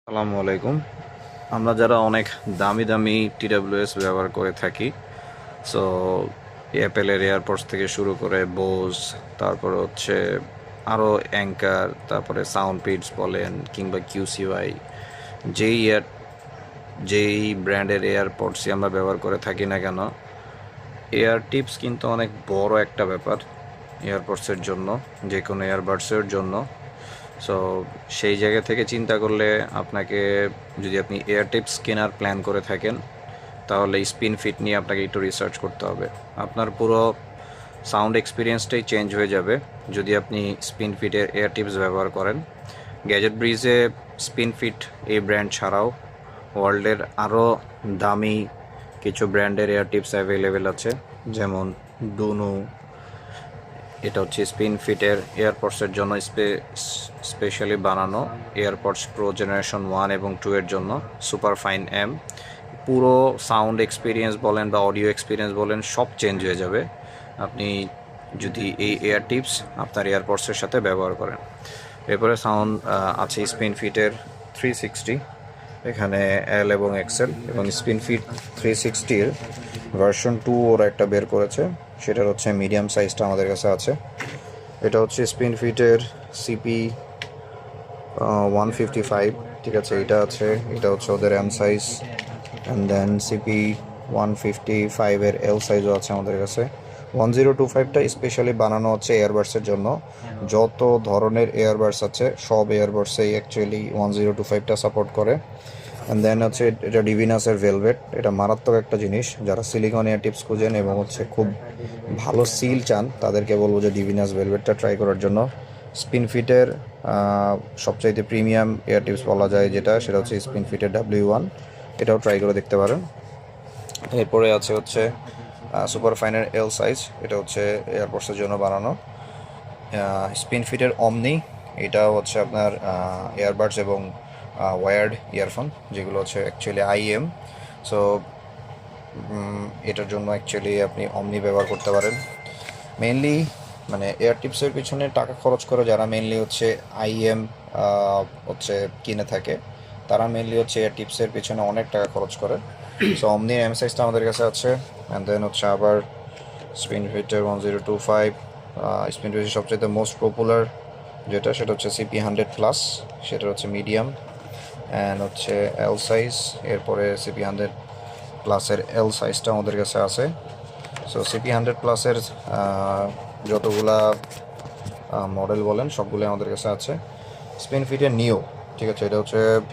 আসসালামু আলাইকুম। আমরা যারা অনেক দামি দামি টিডাব্লিউএস ব্যবহার করে থাকি, সো অ্যাপেলের এয়ারপডস থেকে শুরু করে বোস, তারপরে হচ্ছে আরও অ্যাঙ্কার, তারপরে সাউন্ড পিটস বলেন কিংবা কিউসিওয়াই, যেই এয়ার যেই ব্র্যান্ডের এয়ারপডসই আমরা ব্যবহার করে থাকি না কেন, এয়ার টিপস কিন্তু অনেক বড় একটা ব্যাপার এয়ারপডসের জন্য, যে কোনো এয়ারবাডসের জন্য। সো সেই জায়গা থেকে চিন্তা করলে আপনাকে, যদি আপনি এয়ার টিপস কেনার প্ল্যান করে থাকেন, তাহলে স্পিন ফিট নিয়ে আপনাকে একটু রিসার্চ করতে হবে। আপনার পুরো সাউন্ড এক্সপিরিয়েন্সটাই চেঞ্জ হয়ে যাবে যদি আপনি স্পিন ফিটের এয়ার টিপস ব্যবহার করেন। গ্যাজেট ব্রিজে স্পিন ফিট এই ব্র্যান্ড ছাড়াও ওয়ার্ল্ডের আরও দামি কিছু ব্র্যান্ডের এয়ার টিপস অ্যাভেলেবেল আছে, যেমন ডুনু। এটা হচ্ছে স্পিন ফিটের এয়ারপডসের জন্য স্পেশালি বানানো, এয়ারপডস প্রো জেনারেশন 1 এবং 2 এর জন্য সুপার ফাইন এম। পুরো সাউন্ড এক্সপিরিয়েন্স বলেন বা অডিও এক্সপিরিয়েন্স বলেন, সব চেঞ্জ হয়ে যাবে আপনি যদি এই এয়ার টিপস আপনার এয়ারপডসের সাথে ব্যবহার করেন। এরপরে সাউন্ড আছে স্পিন ফিটের 360, এখানে এল এবং এক্সেল, এবং স্পিন ফিট 360-র ভার্সন 2 ওরা একটা বের করেছে, সেটার হচ্ছে মিডিয়াম সাইজটা আমাদের কাছে আছে। এটা হচ্ছে স্পিন ফিটের সিপি 155, ঠিক আছে, এটা আছে, এটা হচ্ছে ওদের M size. And then CP 155-এর এল সাইজও আছে আমাদের কাছে। 1025টা স্পেশালি বানানো হচ্ছে এয়ারবাডসের জন্য। যত ধরনের এয়ারবাডস আছে সব এয়ারবাডসেই অ্যাকচুয়ালি 1025টা সাপোর্ট করে। অ্যান্ড দেন হচ্ছে এটা ডিভিনাসের ভেলভেট, এটা মারাত্মক একটা জিনিস। যারা সিলিকন এয়ার টিপস খুঁজেন এবং হচ্ছে খুব ভালো সিল চান, তাদেরকে বলবো যে ডিভিনাস ভেলভেটটা ট্রাই করার জন্য। স্পিন ফিটের সবচাইতে প্রিমিয়াম এয়ার টিপস বলা যায় যেটা, সেটা হচ্ছে স্পিন ফিটের W1, এটাও ট্রাই করে দেখতে পারেন। এরপরে আছে হচ্ছে সুপার ফাইনের এল সাইজ, এটা হচ্ছে এয়ারপডসের জন্য বানানো। স্পিন ফিটের অমনি, এটা হচ্ছে আপনার এয়ারবাডস এবং ওয়্যার্ড ইয়ারফোন, যেগুলো হচ্ছে অ্যাকচুয়ালি আইএম। সো এটার জন্য অ্যাকচুয়ালি আপনি অমনি ব্যবহার করতে পারেন। মেনলি মানে এয়ার টিপসের পিছনে টাকা খরচ করে যারা মেনলি হচ্ছে আইএম হচ্ছে কিনে থাকে, তারা মেনলি হচ্ছে এয়ার টিপসের পিছনে অনেক টাকা খরচ করে। সো অমনির এম সাইজটা আমাদের কাছে আছে। অ্যান্ড দেন হচ্ছে আবার স্পিন ফিটের 1025, স্পিন ফিটের সবচেয়ে মোস্ট পপুলার যেটা, সেটা হচ্ছে সিপি 100+, সেটা হচ্ছে মিডিয়াম অ্যান্ড হচ্ছে এল সাইজ। এরপরে সিপি 100+-এর এল সাইজটা আমাদের কাছে আছে। সো সিপি 100+-এর যতগুলা মডেল বলেন সবগুলোই আমাদের কাছে আছে। স্পিন ফিটের নিও, ঠিক আছে, এটা হচ্ছে